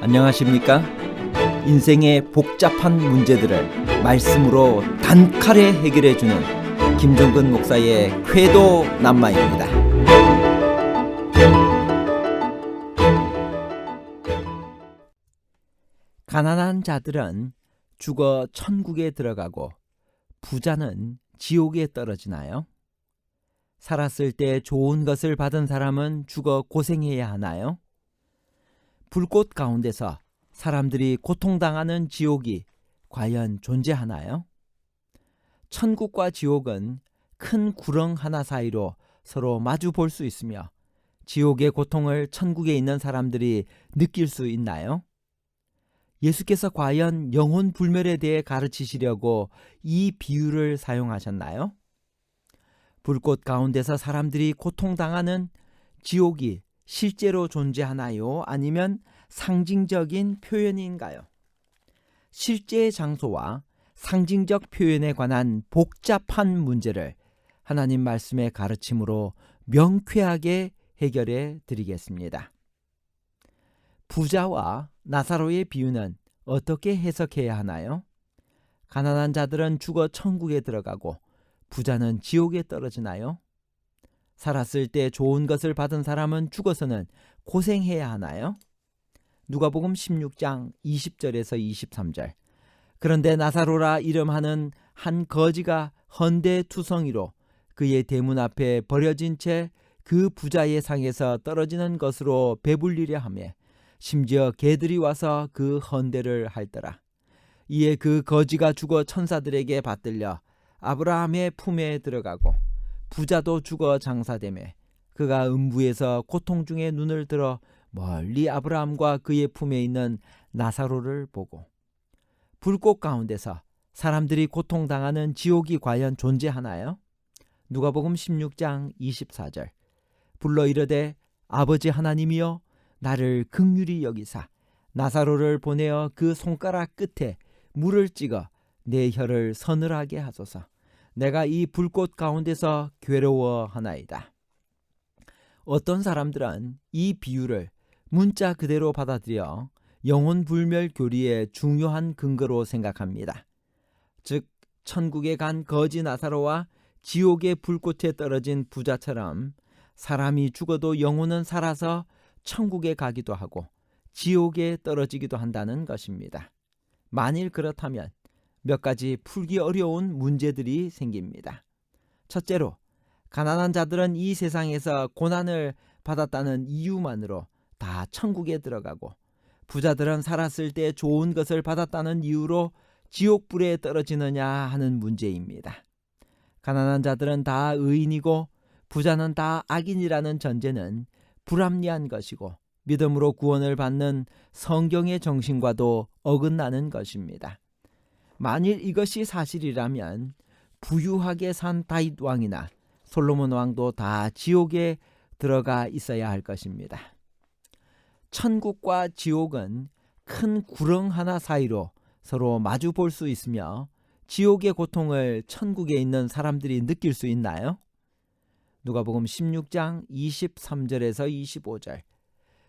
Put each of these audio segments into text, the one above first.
안녕하십니까? 인생의 복잡한 문제들을 말씀으로 단칼에 해결해주는 김종근 목사의 쾌도 남마입니다. 가난한 자들은 죽어 천국에 들어가고 부자는 지옥에 떨어지나요? 살았을 때 좋은 것을 받은 사람은 죽어 고생해야 하나요? 불꽃 가운데서 사람들이 고통당하는 지옥이 과연 존재하나요? 천국과 지옥은 큰 구렁 하나 사이로 서로 마주 볼 수 있으며 지옥의 고통을 천국에 있는 사람들이 느낄 수 있나요? 예수께서 과연 영혼 불멸에 대해 가르치시려고 이 비유를 사용하셨나요? 불꽃 가운데서 사람들이 고통당하는 지옥이 실제로 존재하나요? 아니면 상징적인 표현인가요? 실제 장소와 상징적 표현에 관한 복잡한 문제를 하나님 말씀의 가르침으로 명쾌하게 해결해 드리겠습니다. 부자와 나사로의 비유는 어떻게 해석해야 하나요? 가난한 자들은 죽어 천국에 들어가고 부자는 지옥에 떨어지나요? 살았을 때 좋은 것을 받은 사람은 죽어서는 고생해야 하나요? 누가복음 16장 20절에서 23절. 그런데 나사로라 이름하는 한 거지가 헌데투성이로 그의 대문 앞에 버려진 채 그 부자의 상에서 떨어지는 것으로 배불리려 하며 심지어 개들이 와서 그 헌데를 핥더라. 이에 그 거지가 죽어 천사들에게 받들려 아브라함의 품에 들어가고 부자도 죽어 장사되매 그가 음부에서 고통 중에 눈을 들어 멀리 아브라함과 그의 품에 있는 나사로를 보고. 불꽃 가운데서 사람들이 고통당하는 지옥이 과연 존재하나요? 누가복음 16장 24절. 불러 이르되 아버지 하나님이여 나를 긍휼히 여기사 나사로를 보내어 그 손가락 끝에 물을 찍어 내 혀를 서늘하게 하소서. 내가 이 불꽃 가운데서 괴로워하나이다. 어떤 사람들은 이 비유를 문자 그대로 받아들여 영혼 불멸 교리의 중요한 근거로 생각합니다. 즉 천국에 간 거지 나사로와 지옥의 불꽃에 떨어진 부자처럼 사람이 죽어도 영혼은 살아서 천국에 가기도 하고 지옥에 떨어지기도 한다는 것입니다. 만일 그렇다면 몇 가지 풀기 어려운 문제들이 생깁니다. 첫째로, 가난한 자들은 이 세상에서 고난을 받았다는 이유만으로 다 천국에 들어가고 부자들은 살았을 때 좋은 것을 받았다는 이유로 지옥불에 떨어지느냐 하는 문제입니다. 가난한 자들은 다 의인이고 부자는 다 악인이라는 전제는 불합리한 것이고 믿음으로 구원을 받는 성경의 정신과도 어긋나는 것입니다. 만일 이것이 사실이라면 부유하게 산 다윗 왕이나 솔로몬 왕도 다 지옥에 들어가 있어야 할 것입니다. 천국과 지옥은 큰 구렁 하나 사이로 서로 마주 볼 수 있으며 지옥의 고통을 천국에 있는 사람들이 느낄 수 있나요? 누가복음 16장 23절에서 25절.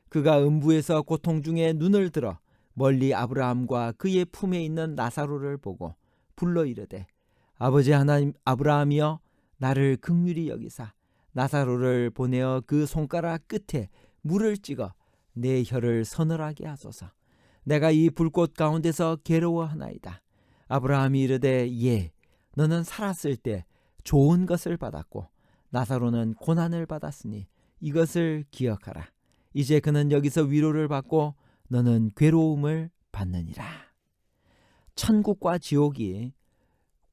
그가 음부에서 고통 중에 눈을 들어 멀리 아브라함과 그의 품에 있는 나사로를 보고 불러 이르되 아버지 하나님 아브라함이여 나를 긍휼히 여기사 나사로를 보내어 그 손가락 끝에 물을 찍어 내 혀를 서늘하게 하소서. 내가 이 불꽃 가운데서 괴로워하나이다. 아브라함이 이르되 예, 너는 살았을 때 좋은 것을 받았고 나사로는 고난을 받았으니 이것을 기억하라. 이제 그는 여기서 위로를 받고 너는 괴로움을 받느니라. 천국과 지옥이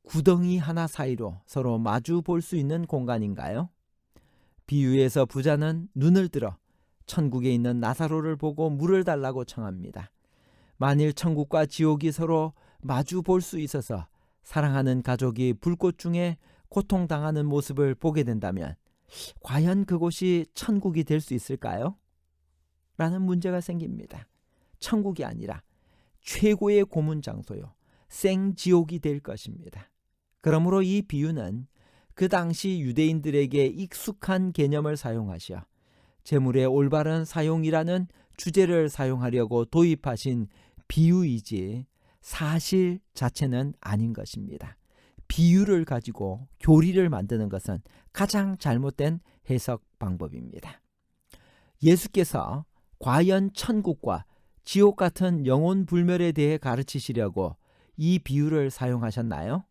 구덩이 하나 사이로 서로 마주 볼 수 있는 공간인가요? 비유에서 부자는 눈을 들어 천국에 있는 나사로를 보고 물을 달라고 청합니다. 만일 천국과 지옥이 서로 마주 볼 수 있어서 사랑하는 가족이 불꽃 중에 고통당하는 모습을 보게 된다면 과연 그곳이 천국이 될 수 있을까요? 라는 문제가 생깁니다. 천국이 아니라 최고의 고문 장소요, 생지옥이 될 것입니다. 그러므로 이 비유는 그 당시 유대인들에게 익숙한 개념을 사용하시어 재물의 올바른 사용이라는 주제를 사용하려고 도입하신 비유이지 사실 자체는 아닌 것입니다. 비유를 가지고 교리를 만드는 것은 가장 잘못된 해석 방법입니다. 예수께서 과연 천국과 지옥 같은 영혼 불멸에 대해 가르치시려고 이 비유를 사용하셨나요?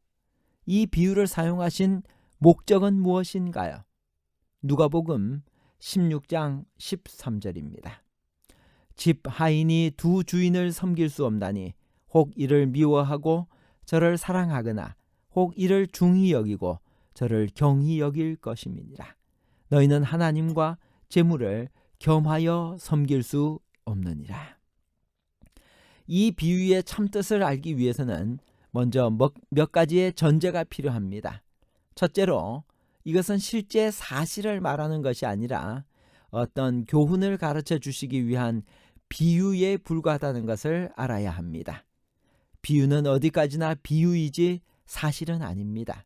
이 비유를 사용하신 목적은 무엇인가요? 누가복음 16장 13절입니다. 집 하인이 두 주인을 섬길 수 없나니 혹 이를 미워하고 저를 사랑하거나 혹 이를 중히 여기고 저를 경히 여길 것임이니라. 너희는 하나님과 재물을 겸하여 섬길 수 없느니라. 이 비유의 참뜻을 알기 위해서는 먼저 몇 가지의 전제가 필요합니다. 첫째로 이것은 실제 사실을 말하는 것이 아니라 어떤 교훈을 가르쳐 주시기 위한 비유에 불과하다는 것을 알아야 합니다. 비유는 어디까지나 비유이지 사실은 아닙니다.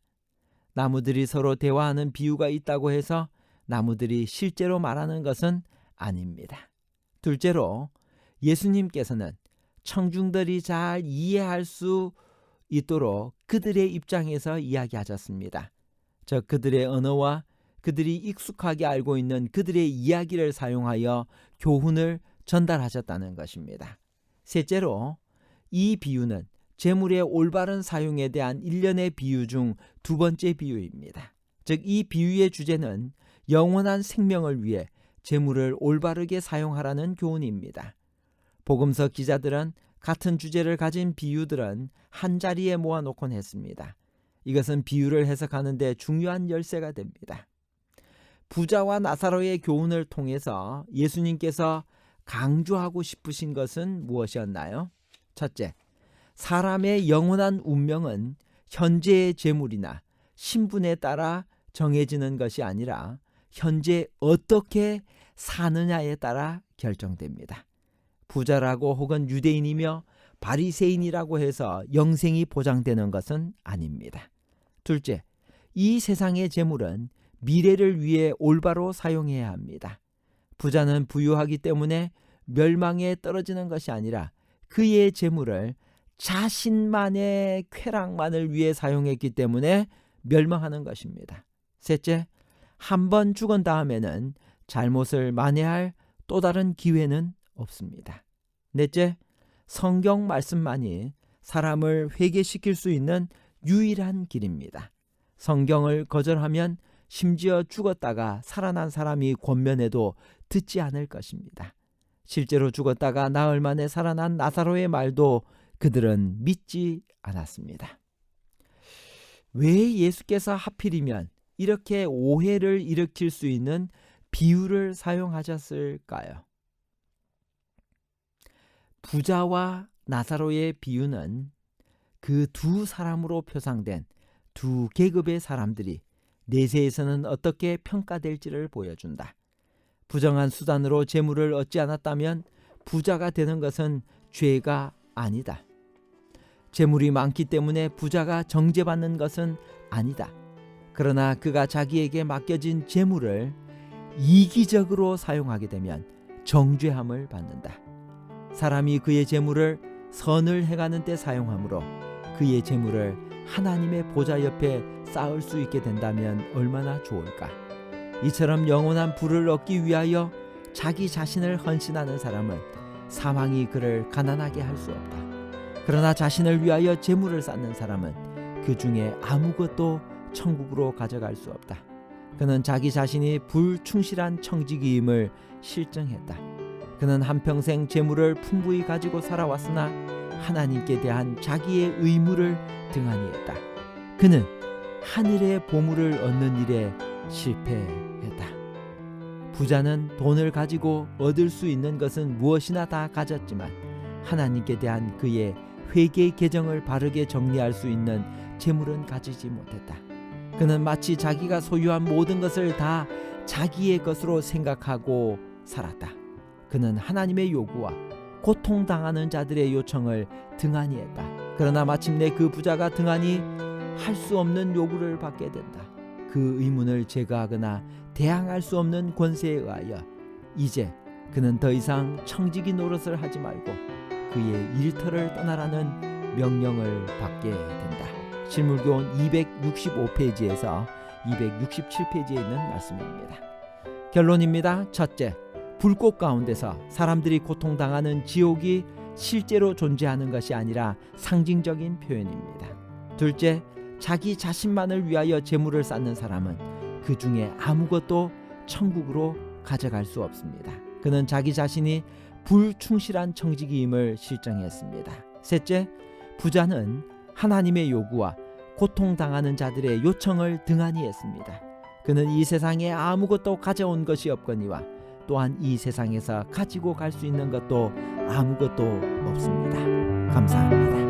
나무들이 서로 대화하는 비유가 있다고 해서 나무들이 실제로 말하는 것은 아닙니다. 둘째로 예수님께서는 청중들이 잘 이해할 수 있도록 그들의 입장에서 이야기하셨습니다. 즉 그들의 언어와 그들이 익숙하게 알고 있는 그들의 이야기를 사용하여 교훈을 전달하셨다는 것입니다. 셋째로 이 비유는 재물의 올바른 사용에 대한 일련의 비유 중 두 번째 비유입니다. 즉 이 비유의 주제는 영원한 생명을 위해 재물을 올바르게 사용하라는 교훈입니다. 복음서 기자들은 같은 주제를 가진 비유들은 한자리에 모아놓곤 했습니다. 이것은 비유를 해석하는 데 중요한 열쇠가 됩니다. 부자와 나사로의 교훈을 통해서 예수님께서 강조하고 싶으신 것은 무엇이었나요? 첫째, 사람의 영원한 운명은 현재의 재물이나 신분에 따라 정해지는 것이 아니라 현재 어떻게 사느냐에 따라 결정됩니다. 부자라고 혹은 유대인이며 바리새인이라고 해서 영생이 보장되는 것은 아닙니다. 둘째, 이 세상의 재물은 미래를 위해 올바로 사용해야 합니다. 부자는 부유하기 때문에 멸망에 떨어지는 것이 아니라 그의 재물을 자신만의 쾌락만을 위해 사용했기 때문에 멸망하는 것입니다. 셋째, 한 번 죽은 다음에는 잘못을 만회할 또 다른 기회는 없습니다. 넷째, 성경 말씀만이 사람을 회개시킬 수 있는 유일한 길입니다. 성경을 거절하면 심지어 죽었다가 살아난 사람이 권면해도 듣지 않을 것입니다. 실제로 죽었다가 나흘 만에 살아난 나사로의 말도 그들은 믿지 않았습니다. 왜 예수께서 하필이면 이렇게 오해를 일으킬 수 있는 비유를 사용하셨을까요? 부자와 나사로의 비유는 그 두 사람으로 표상된 두 계급의 사람들이 내세에서는 어떻게 평가될지를 보여준다. 부정한 수단으로 재물을 얻지 않았다면 부자가 되는 것은 죄가 아니다. 재물이 많기 때문에 부자가 정죄받는 것은 아니다. 그러나 그가 자기에게 맡겨진 재물을 이기적으로 사용하게 되면 정죄함을 받는다. 사람이 그의 재물을 선을 행하는 때 사용하므로 그의 재물을 하나님의 보좌 옆에 쌓을 수 있게 된다면 얼마나 좋을까. 이처럼 영원한 부를 얻기 위하여 자기 자신을 헌신하는 사람은 사망이 그를 가난하게 할 수 없다. 그러나 자신을 위하여 재물을 쌓는 사람은 그 중에 아무것도 천국으로 가져갈 수 없다. 그는 자기 자신이 불충실한 청지기임을 실증했다. 그는 한평생 재물을 풍부히 가지고 살아왔으나 하나님께 대한 자기의 의무를 등한히 했다. 그는 하늘의 보물을 얻는 일에 실패했다. 부자는 돈을 가지고 얻을 수 있는 것은 무엇이나 다 가졌지만 하나님께 대한 그의 회개 계정을 바르게 정리할 수 있는 재물은 가지지 못했다. 그는 마치 자기가 소유한 모든 것을 다 자기의 것으로 생각하고 살았다. 그는 하나님의 요구와 고통당하는 자들의 요청을 등한히 했다. 그러나 마침내 그 부자가 등한히 할 수 없는 요구를 받게 된다. 그 의문을 제거하거나 대항할 수 없는 권세에 의하여 이제 그는 더 이상 청지기 노릇을 하지 말고 그의 일터를 떠나라는 명령을 받게 된다. 실물교훈 265페이지에서 267페이지에 있는 말씀입니다. 결론입니다. 첫째, 불꽃 가운데서 사람들이 고통당하는 지옥이 실제로 존재하는 것이 아니라 상징적인 표현입니다. 둘째, 자기 자신만을 위하여 재물을 쌓는 사람은 그 중에 아무것도 천국으로 가져갈 수 없습니다. 그는 자기 자신이 불충실한 청지기임을 실정했습니다. 셋째, 부자는 하나님의 요구와 고통당하는 자들의 요청을 등한히 했습니다. 그는 이 세상에 아무것도 가져온 것이 없거니와 또한 이 세상에서 가지고 갈 수 있는 것도 아무것도 없습니다. 감사합니다.